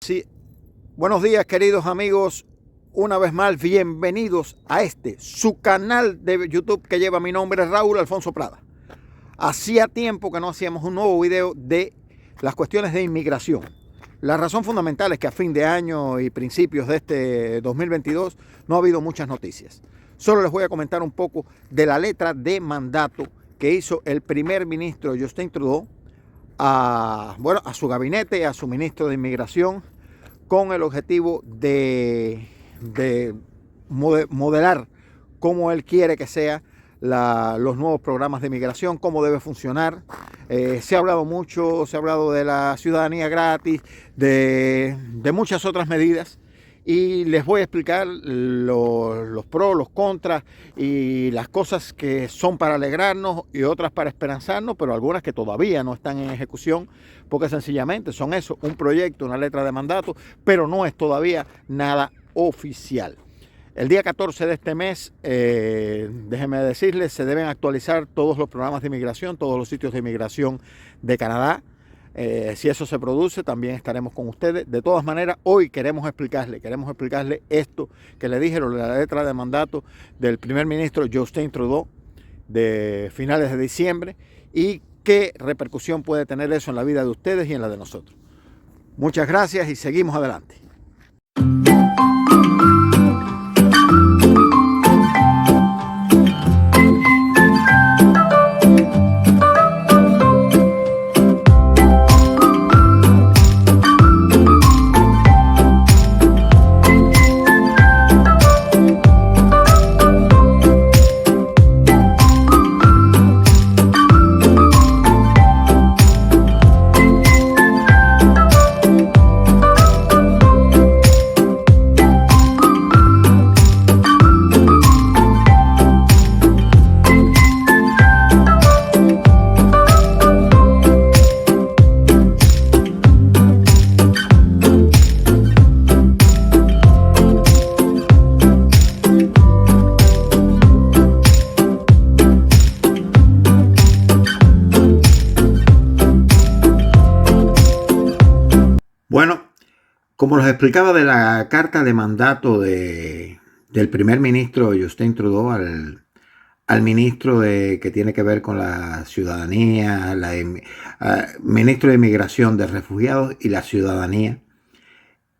Sí, buenos días, queridos amigos. Una vez más, bienvenidos a su canal de YouTube que lleva mi nombre, Raúl Alfonso Prada. Hacía tiempo que no hacíamos un nuevo video de las cuestiones de inmigración. La razón fundamental es que a fin de año y principios de este 2022 no ha habido muchas noticias. Solo les voy a comentar un poco de la letra de mandato que hizo el primer ministro Justin Trudeau a su gabinete, a su ministro de Inmigración, con el objetivo de modelar cómo él quiere que sea los nuevos programas de migración, cómo debe funcionar. Se ha hablado mucho, se ha hablado de la ciudadanía gratis, de muchas otras medidas. Y les voy a explicar los pros, los contras y las cosas que son para alegrarnos y otras para esperanzarnos, pero algunas que todavía no están en ejecución, porque sencillamente son eso, un proyecto, una letra de mandato, pero no es todavía nada oficial. El día 14 de este mes, déjenme decirles, se deben actualizar todos los programas de inmigración, todos los sitios de inmigración de Canadá. Si eso se produce, también estaremos con ustedes. De todas maneras, hoy queremos explicarle esto que le dije, la letra de mandato del primer ministro Justin Trudeau de finales de diciembre y qué repercusión puede tener eso en la vida de ustedes y en la de nosotros. Muchas gracias y seguimos adelante. Bueno, como les explicaba de la carta de mandato del primer ministro Justin Trudeau al ministro que tiene que ver con la ciudadanía, ministro de Inmigración, de Refugiados y la Ciudadanía,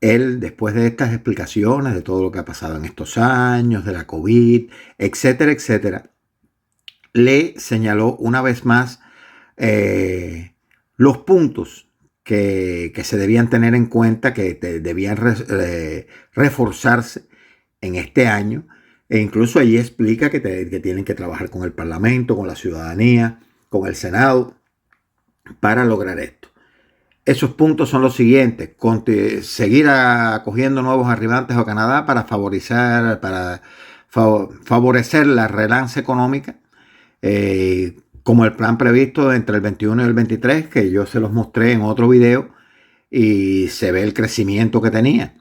él, después de estas explicaciones de todo lo que ha pasado en estos años, de la COVID, etcétera, etcétera, le señaló una vez más los puntos que se debían tener en cuenta, que debían reforzarse en este año, e incluso allí explica que tienen que trabajar con el Parlamento, con la ciudadanía, con el Senado, para lograr esto. Esos puntos son los siguientes: seguir acogiendo nuevos arribantes a Canadá para favorecer la relance económica, como el plan previsto entre el 21 y el 23, que yo se los mostré en otro video y se ve el crecimiento que tenía.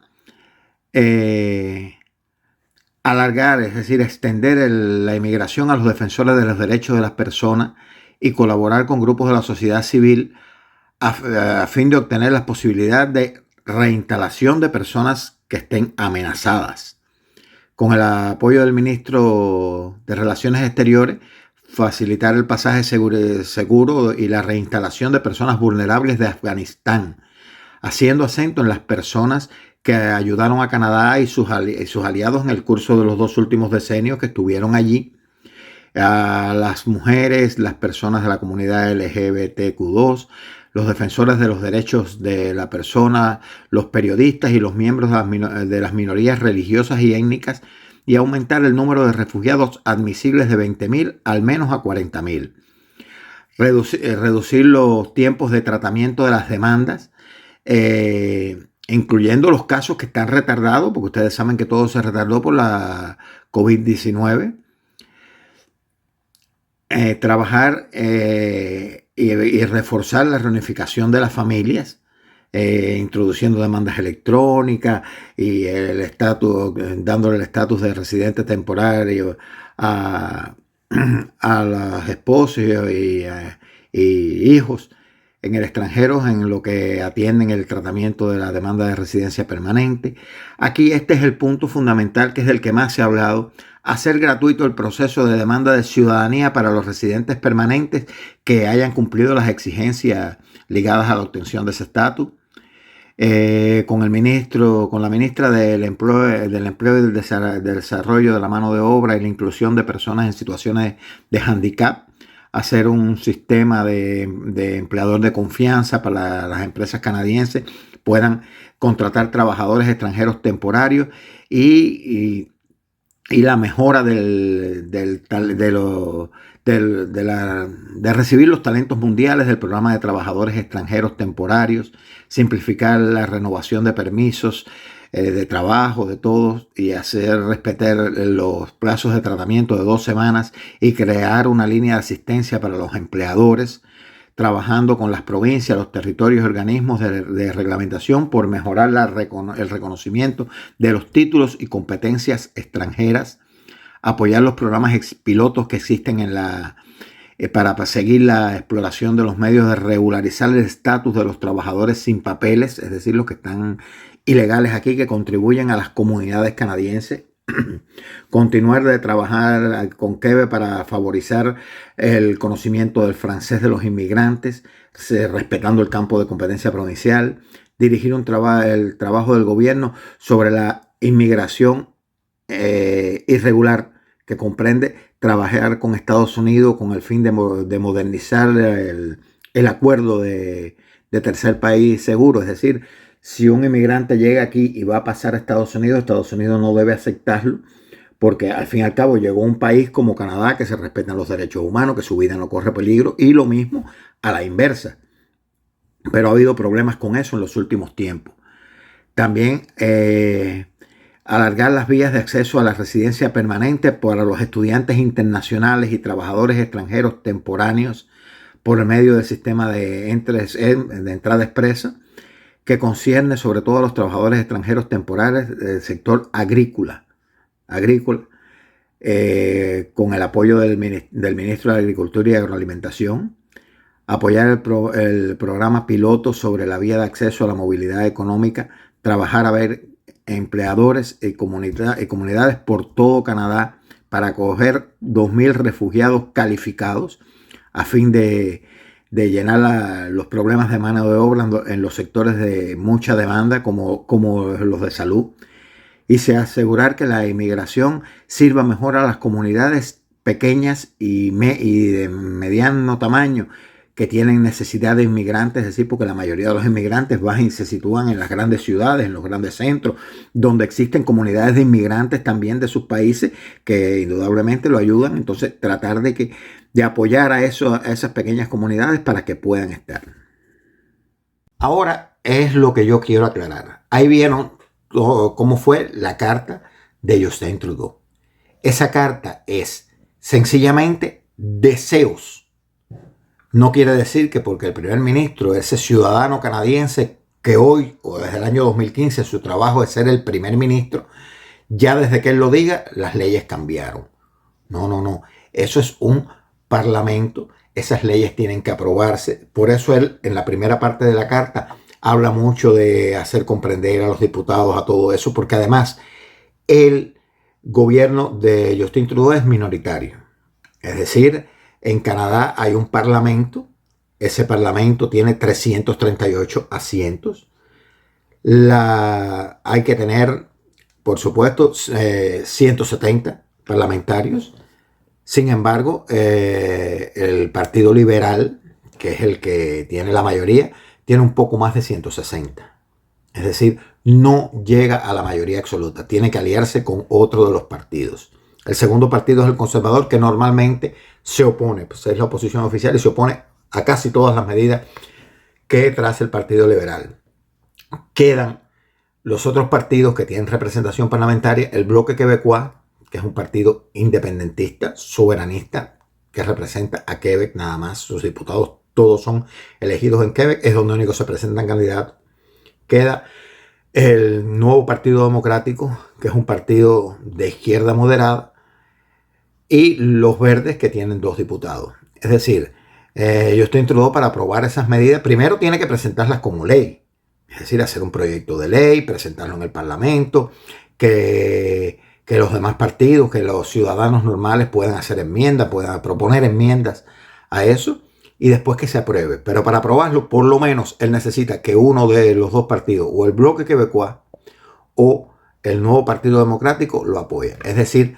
Alargar, es decir, extender la inmigración a los defensores de los derechos de las personas y colaborar con grupos de la sociedad civil a fin de obtener la posibilidad de reinstalación de personas que estén amenazadas. Con el apoyo del ministro de Relaciones Exteriores, facilitar el pasaje seguro y la reinstalación de personas vulnerables de Afganistán, haciendo acento en las personas que ayudaron a Canadá y sus aliados en el curso de los 2 últimos decenios que estuvieron allí, a las mujeres, las personas de la comunidad LGBTQ2, los defensores de los derechos de la persona, los periodistas y los miembros de las minorías religiosas y étnicas, y aumentar el número de refugiados admisibles de 20.000 al menos a 40.000. Reducir los tiempos de tratamiento de las demandas, incluyendo los casos que están retardados, porque ustedes saben que todo se retardó por la COVID-19. Trabajar y reforzar la reunificación de las familias, introduciendo demandas electrónicas y dándole el estatus de residente temporario a los esposos y hijos en el extranjero en lo que atienden el tratamiento de la demanda de residencia permanente. Aquí este es el punto fundamental, que es del que más se ha hablado: hacer gratuito el proceso de demanda de ciudadanía para los residentes permanentes que hayan cumplido las exigencias ligadas a la obtención de ese estatus. Con la ministra del Empleo y del Desarrollo de la Mano de Obra y la Inclusión de Personas en Situaciones de Handicap, hacer un sistema de empleador de confianza para las empresas canadienses puedan contratar trabajadores extranjeros temporarios y la mejora de recibir los talentos mundiales del programa de trabajadores extranjeros temporarios, simplificar la renovación de permisos de trabajo de todos y hacer respetar los plazos de tratamiento de 2 semanas y crear una línea de asistencia para los empleadores, trabajando con las provincias, los territorios y organismos de reglamentación por mejorar el reconocimiento de los títulos y competencias extranjeras, apoyar los programas pilotos que existen para seguir la exploración de los medios de regularizar el estatus de los trabajadores sin papeles, es decir, los que están ilegales aquí, que contribuyen a las comunidades canadienses. Continuar de trabajar con Quebec para favorizar el conocimiento del francés de los inmigrantes, respetando el campo de competencia provincial. Dirigir el trabajo del gobierno sobre la inmigración irregular, que comprende trabajar con Estados Unidos con el fin de modernizar el acuerdo de tercer país seguro. Es decir, si un inmigrante llega aquí y va a pasar a Estados Unidos no debe aceptarlo, porque al fin y al cabo llegó a un país como Canadá, que se respetan los derechos humanos, que su vida no corre peligro, y lo mismo a la inversa. Pero ha habido problemas con eso en los últimos tiempos. También alargar las vías de acceso a la residencia permanente para los estudiantes internacionales y trabajadores extranjeros temporáneos por el medio del sistema de entrada expresa, que concierne sobre todo a los trabajadores extranjeros temporales del sector agrícola, con el apoyo del ministro de Agricultura y Agroalimentación. Apoyar el programa piloto sobre la vía de acceso a la movilidad económica, trabajar a ver empleadores y comunidades por todo Canadá para acoger 2,000 refugiados calificados a fin de llenar los problemas de mano de obra en los sectores de mucha demanda como los de salud, y se asegurar que la inmigración sirva mejor a las comunidades pequeñas y de mediano tamaño que tienen necesidad de inmigrantes, es decir, porque la mayoría de los inmigrantes van y se sitúan en las grandes ciudades, en los grandes centros, donde existen comunidades de inmigrantes también de sus países que indudablemente lo ayudan. Entonces, tratar de apoyar a esas pequeñas comunidades para que puedan estar. Ahora es lo que yo quiero aclarar. Ahí vieron cómo fue la carta de Justin Trudeau. Esa carta es sencillamente deseos. No quiere decir que porque el primer ministro, ese ciudadano canadiense que hoy o desde el año 2015 su trabajo es ser el primer ministro, ya desde que él lo diga las leyes cambiaron. No. Eso es un parlamento. Esas leyes tienen que aprobarse. Por eso él en la primera parte de la carta habla mucho de hacer comprender a los diputados a todo eso, porque además el gobierno de Justin Trudeau es minoritario. Es decir, en Canadá hay un parlamento. Ese parlamento tiene 338 asientos. Hay que tener, por supuesto, 170 parlamentarios. Sin embargo, el Partido Liberal, que es el que tiene la mayoría, tiene un poco más de 160. Es decir, no llega a la mayoría absoluta. Tiene que aliarse con otro de los partidos. El segundo partido es el conservador, que normalmente se opone, pues es la oposición oficial y se opone a casi todas las medidas que trae el Partido Liberal. Quedan los otros partidos que tienen representación parlamentaria, el Bloque Quebecois, que es un partido independentista, soberanista, que representa a Quebec nada más. Sus diputados todos son elegidos en Quebec, es donde único se presentan candidatos. Queda el Nuevo Partido Democrático, que es un partido de izquierda moderada, y los Verdes, que tienen 2 diputados. Es decir, Justin Trudeau, para aprobar esas medidas, primero tiene que presentarlas como ley, es decir, hacer un proyecto de ley, presentarlo en el Parlamento, que los demás partidos, que los ciudadanos normales puedan hacer enmiendas, puedan proponer enmiendas a eso y después que se apruebe. Pero para aprobarlo, por lo menos él necesita que uno de los dos partidos, o el Bloque Quebecois o el Nuevo Partido Democrático, lo apoye. Es decir,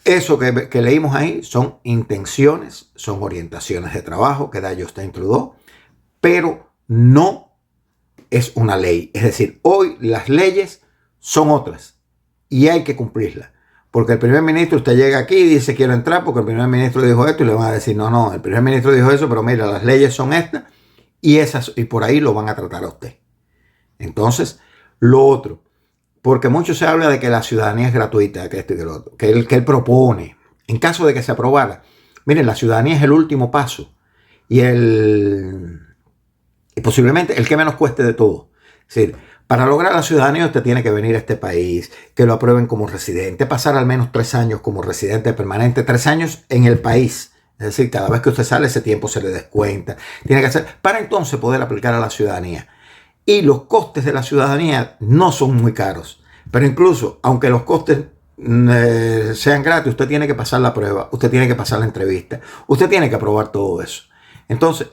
eso que leímos ahí son intenciones, son orientaciones de trabajo que da Justin Trudeau, pero no es una ley. Es decir, hoy las leyes son otras y hay que cumplirlas. Porque el primer ministro, usted llega aquí y dice quiero entrar porque el primer ministro dijo esto y le van a decir no, el primer ministro dijo eso, pero mira, las leyes son estas y por ahí lo van a tratar a usted. Entonces, lo otro, porque mucho se habla de que la ciudadanía es gratuita, que esto y que lo otro, que él propone, en caso de que se aprobara. Miren, la ciudadanía es el último paso y posiblemente el que menos cueste de todo. Es decir, para lograr la ciudadanía usted tiene que venir a este país, que lo aprueben como residente, pasar al menos 3 años como residente permanente, 3 años en el país. Es decir, cada vez que usted sale ese tiempo se le descuenta. Tiene que hacer para entonces poder aplicar a la ciudadanía. Y los costes de la ciudadanía no son muy caros. Pero incluso, aunque los costes sean gratis, usted tiene que pasar la prueba, usted tiene que pasar la entrevista, usted tiene que aprobar todo eso. Entonces,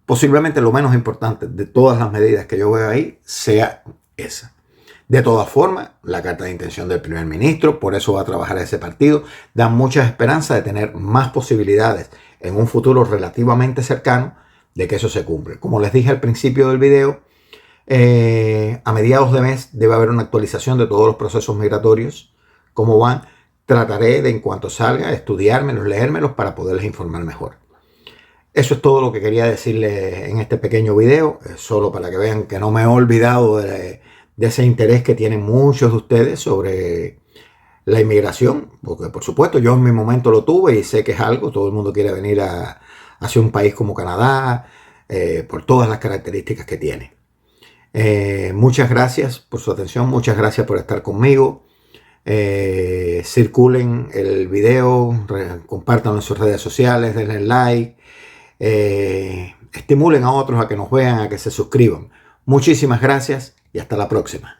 posiblemente lo menos importante de todas las medidas que yo veo ahí sea esa. De todas formas, la carta de intención del primer ministro, por eso va a trabajar ese partido, da muchas esperanzas de tener más posibilidades en un futuro relativamente cercano de que eso se cumpla. Como les dije al principio del video, a mediados de mes debe haber una actualización de todos los procesos migratorios, cómo van. Trataré de, en cuanto salga, estudiármelos, leérmelos para poderles informar mejor. Eso es todo lo que quería decirles en este pequeño video, solo para que vean que no me he olvidado de ese interés que tienen muchos de ustedes sobre la inmigración, porque por supuesto yo en mi momento lo tuve y sé que es algo, todo el mundo quiere venir hacia un país como Canadá, por todas las características que tiene. Muchas gracias por su atención, muchas gracias por estar conmigo. Circulen el video, compártanlo en sus redes sociales, denle like, estimulen a otros a que nos vean, a que se suscriban. Muchísimas gracias y hasta la próxima.